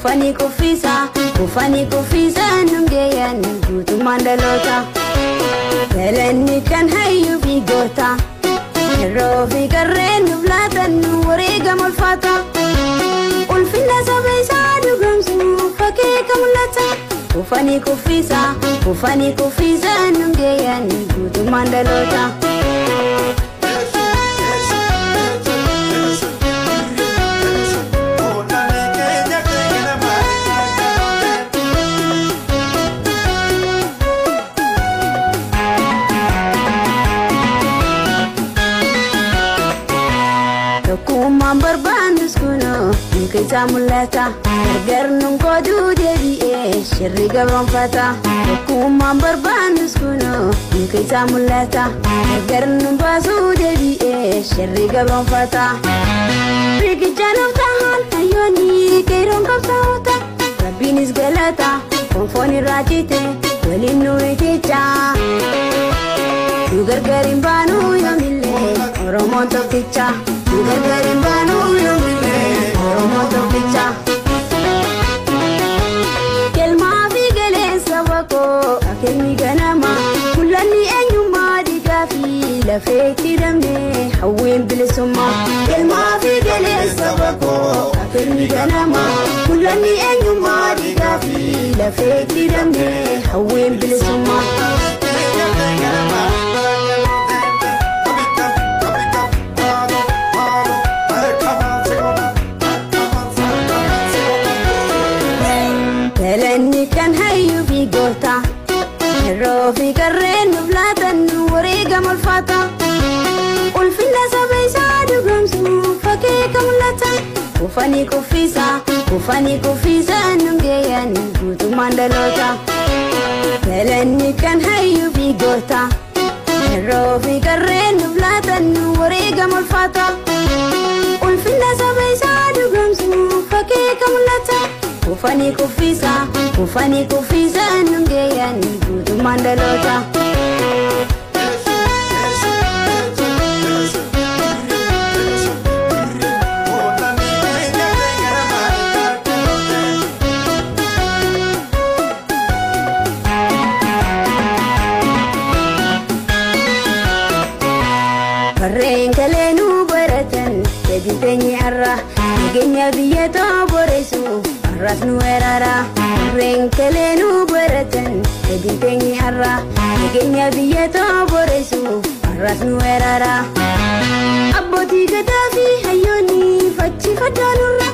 kufani kufisa nungeyan gutu mandalota Belani kan hayu bigota Rofi garren nublatan wariga mulfata Ulfina sabisa dugamsu fake kamulata Kufani kufisa nungeyan gutu mandalota Barbandus kuno Mukita mulata Garnung kodu debi Shirriga bronfata Kumam barbandus kuno Mukita mulata Garnung basu debi Shirriga bronfata Rigi janam tahan Ayoni Kairon kapsauta Rabbinis galata Konfoni rajite Walinu iticha Yugargarim banu yamile Oromon tokicha Yugargarim banu yamile Oromon tokicha Kelma figale sabako Akelmi ganama Kulani enyuma digafi Lafeki damne Hawin bilisuma Kelma figale sabako Akelmi ganama Kulani enyuma digafi Lafeki damne Hawin bilisuma Kan hayu bigota Rofi garren nublatan wariga mulfata Ulfina sabisa dugamsu fake kamulata Kufani kufisa nungeyan gutu mandalota Belani kan hayu bigota Rofi garren nublatan wariga mulfata Ulfina sabisa dugamsu fake kamulata Kufani kufisa nungeyan gutu mandalota Pareng kalenu baratan jadi penyi arah Negenya biyeto boresu Ras nuerara Renkelenu beratan Jadi pengi arah Negenya biyeto boresu Ras nuerara Aboti gadafi hayoni Fachi fadalura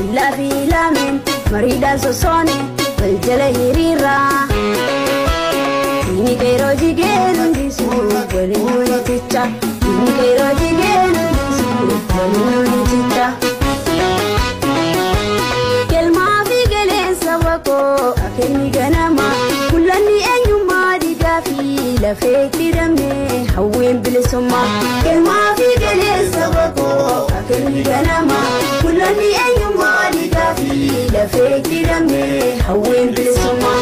Illa fi lamen Marida sosone Waljala hirira Ini kero jigelun disu Walinu ticha Ini kero jigelun disu Walinu ticha Akelmi ganama Kulani enyuma digafi Lafeki damne Hawin bilisuma Kelma figale sabako Akelmi ganama Kulani enyuma digafi Lafeki damne Hawin bilisuma